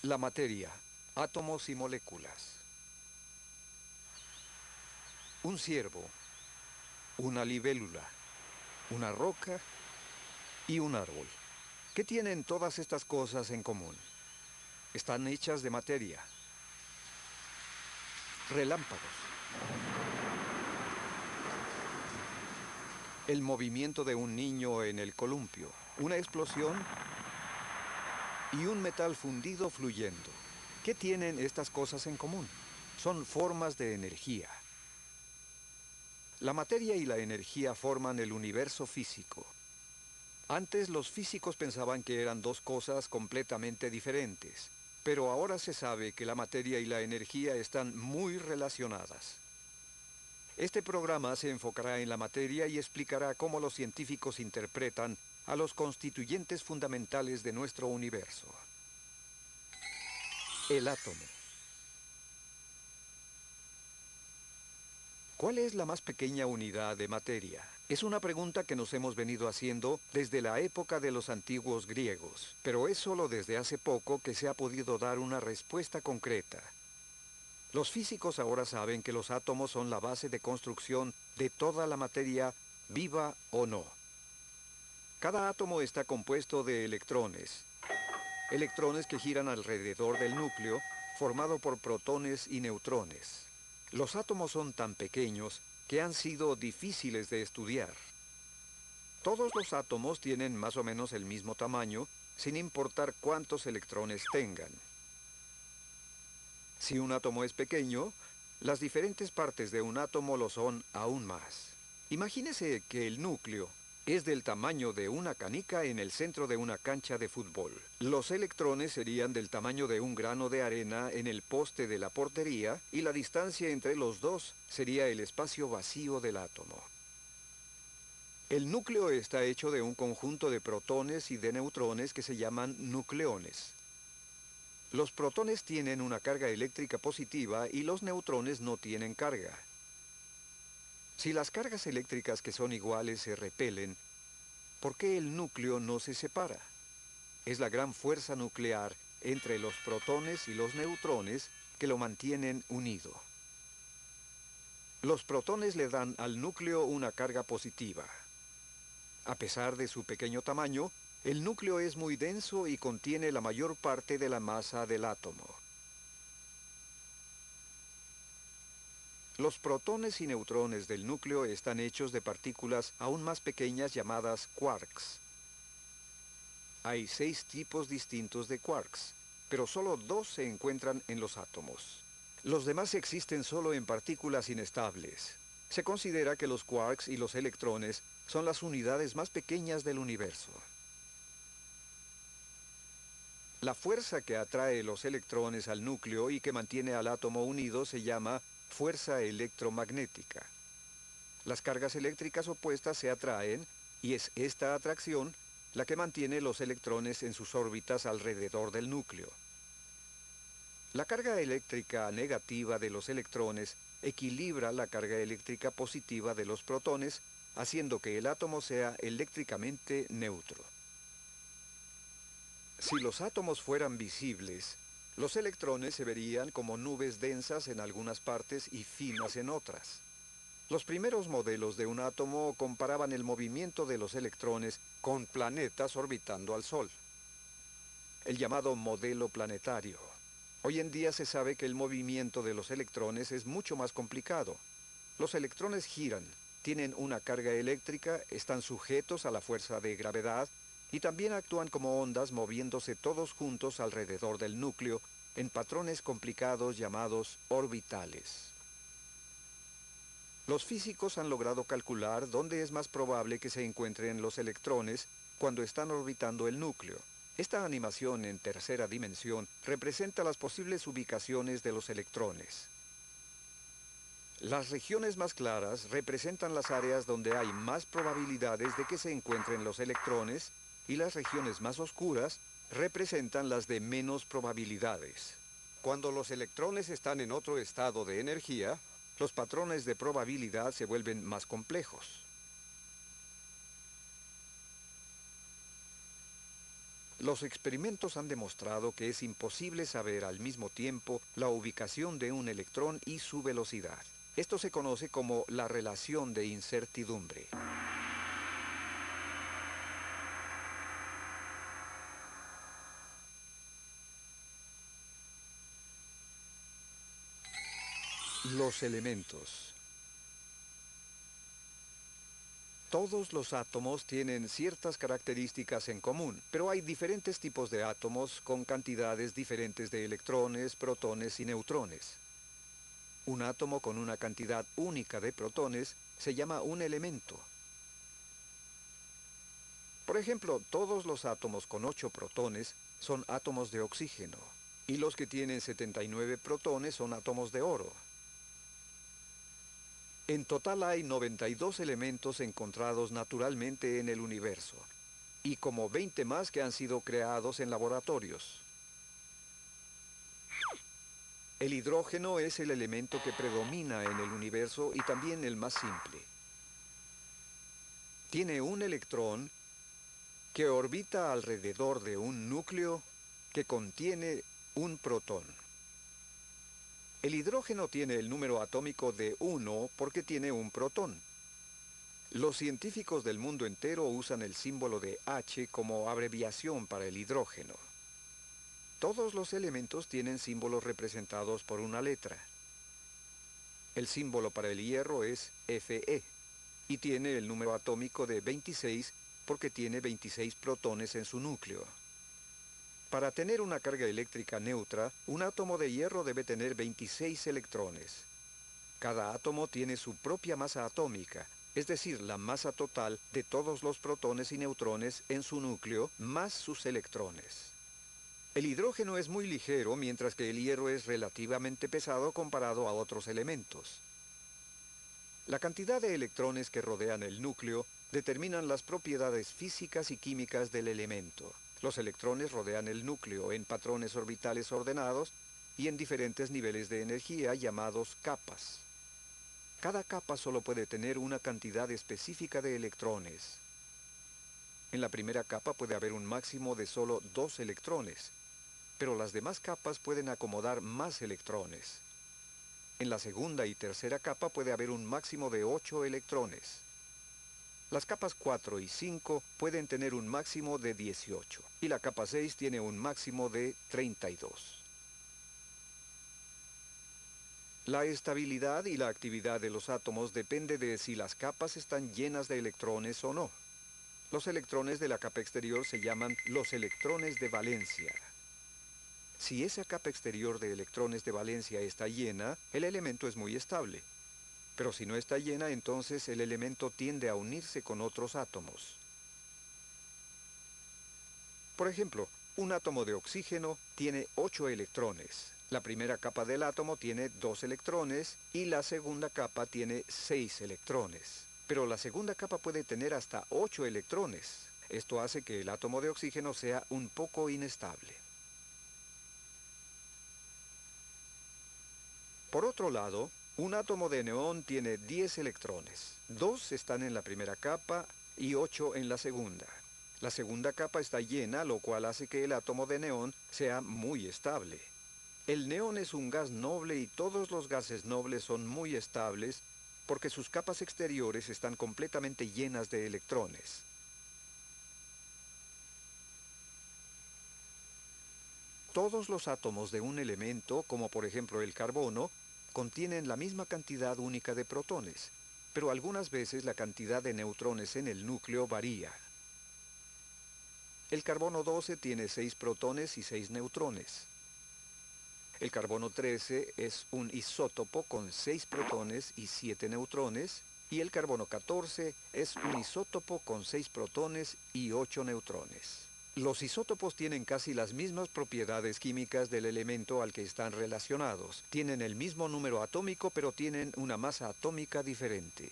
La materia, átomos y moléculas. Un ciervo, una libélula, una roca y un árbol. ¿Qué tienen todas estas cosas en común? Están hechas de materia. Relámpagos. El movimiento de un niño en el columpio. Una explosión y un metal fundido fluyendo. ¿Qué tienen estas cosas en común? Son formas de energía. La materia y la energía forman el universo físico. Antes los físicos pensaban que eran dos cosas completamente diferentes, pero ahora se sabe que la materia y la energía están muy relacionadas. Este programa se enfocará en la materia y explicará cómo los científicos interpretan a los constituyentes fundamentales de nuestro universo. El átomo. ¿Cuál es la más pequeña unidad de materia? Es una pregunta que nos hemos venido haciendo desde la época de los antiguos griegos, pero es solo desde hace poco que se ha podido dar una respuesta concreta. Los físicos ahora saben que los átomos son la base de construcción de toda la materia, viva o no. Cada átomo está compuesto de electrones. Electrones que giran alrededor del núcleo, formado por protones y neutrones. Los átomos son tan pequeños que han sido difíciles de estudiar. Todos los átomos tienen más o menos el mismo tamaño, sin importar cuántos electrones tengan. Si un átomo es pequeño, las diferentes partes de un átomo lo son aún más. Imagínese que el núcleo es del tamaño de una canica en el centro de una cancha de fútbol. Los electrones serían del tamaño de un grano de arena en el poste de la portería y la distancia entre los dos sería el espacio vacío del átomo. El núcleo está hecho de un conjunto de protones y de neutrones que se llaman nucleones. Los protones tienen una carga eléctrica positiva y los neutrones no tienen carga. Si las cargas eléctricas que son iguales se repelen, ¿por qué el núcleo no se separa? Es la gran fuerza nuclear entre los protones y los neutrones que lo mantienen unido. Los protones le dan al núcleo una carga positiva. A pesar de su pequeño tamaño, el núcleo es muy denso y contiene la mayor parte de la masa del átomo. Los protones y neutrones del núcleo están hechos de partículas aún más pequeñas llamadas quarks. Hay 6 tipos distintos de quarks, pero solo 2 se encuentran en los átomos. Los demás existen solo en partículas inestables. Se considera que los quarks y los electrones son las unidades más pequeñas del universo. La fuerza que atrae los electrones al núcleo y que mantiene al átomo unido se llama fuerza electromagnética. Las cargas eléctricas opuestas se atraen y es esta atracción la que mantiene los electrones en sus órbitas alrededor del núcleo. La carga eléctrica negativa de los electrones equilibra la carga eléctrica positiva de los protones, haciendo que el átomo sea eléctricamente neutro. Si los átomos fueran visibles, los electrones se verían como nubes densas en algunas partes y finas en otras. Los primeros modelos de un átomo comparaban el movimiento de los electrones con planetas orbitando al Sol. El llamado modelo planetario. Hoy en día se sabe que el movimiento de los electrones es mucho más complicado. Los electrones giran, tienen una carga eléctrica, están sujetos a la fuerza de gravedad y también actúan como ondas moviéndose todos juntos alrededor del núcleo en patrones complicados llamados orbitales. Los físicos han logrado calcular dónde es más probable que se encuentren los electrones cuando están orbitando el núcleo. Esta animación en tercera dimensión representa las posibles ubicaciones de los electrones. Las regiones más claras representan las áreas donde hay más probabilidades de que se encuentren los electrones y las regiones más oscuras representan las de menos probabilidades. Cuando los electrones están en otro estado de energía, los patrones de probabilidad se vuelven más complejos. Los experimentos han demostrado que es imposible saber al mismo tiempo la ubicación de un electrón y su velocidad. Esto se conoce como la relación de incertidumbre. Los elementos. Todos los átomos tienen ciertas características en común, pero hay diferentes tipos de átomos con cantidades diferentes de electrones, protones y neutrones. Un átomo con una cantidad única de protones se llama un elemento. Por ejemplo, todos los átomos con 8 protones son átomos de oxígeno, y los que tienen 79 protones son átomos de oro. En total hay 92 elementos encontrados naturalmente en el universo, y como 20 más que han sido creados en laboratorios. El hidrógeno es el elemento que predomina en el universo y también el más simple. Tiene un electrón que orbita alrededor de un núcleo que contiene un protón. El hidrógeno tiene el número atómico de 1 porque tiene un protón. Los científicos del mundo entero usan el símbolo de H como abreviación para el hidrógeno. Todos los elementos tienen símbolos representados por una letra. El símbolo para el hierro es Fe y tiene el número atómico de 26 porque tiene 26 protones en su núcleo. Para tener una carga eléctrica neutra, un átomo de hierro debe tener 26 electrones. Cada átomo tiene su propia masa atómica, es decir, la masa total de todos los protones y neutrones en su núcleo, más sus electrones. El hidrógeno es muy ligero, mientras que el hierro es relativamente pesado comparado a otros elementos. La cantidad de electrones que rodean el núcleo determinan las propiedades físicas y químicas del elemento. Los electrones rodean el núcleo en patrones orbitales ordenados y en diferentes niveles de energía llamados capas. Cada capa solo puede tener una cantidad específica de electrones. En la primera capa puede haber un máximo de solo 2 electrones, pero las demás capas pueden acomodar más electrones. En la segunda y tercera capa puede haber un máximo de 8 electrones. Las capas 4 y 5 pueden tener un máximo de 18 y la capa 6 tiene un máximo de 32. La estabilidad y la actividad de los átomos depende de si las capas están llenas de electrones o no. Los electrones de la capa exterior se llaman los electrones de valencia. Si esa capa exterior de electrones de valencia está llena, el elemento es muy estable. Pero si no está llena, entonces el elemento tiende a unirse con otros átomos. Por ejemplo, un átomo de oxígeno tiene 8 electrones. La primera capa del átomo tiene 2 electrones y la segunda capa tiene 6 electrones. Pero la segunda capa puede tener hasta 8 electrones. Esto hace que el átomo de oxígeno sea un poco inestable. Por otro lado, un átomo de neón tiene 10 electrones. 2 están en la primera capa y 8 en la segunda. La segunda capa está llena, lo cual hace que el átomo de neón sea muy estable. El neón es un gas noble y todos los gases nobles son muy estables porque sus capas exteriores están completamente llenas de electrones. Todos los átomos de un elemento, como por ejemplo el carbono, contienen la misma cantidad única de protones, pero algunas veces la cantidad de neutrones en el núcleo varía. El carbono 12 tiene 6 protones y 6 neutrones. El carbono 13 es un isótopo con 6 protones y 7 neutrones, y el carbono 14 es un isótopo con 6 protones y 8 neutrones. Los isótopos tienen casi las mismas propiedades químicas del elemento al que están relacionados. Tienen el mismo número atómico, pero tienen una masa atómica diferente.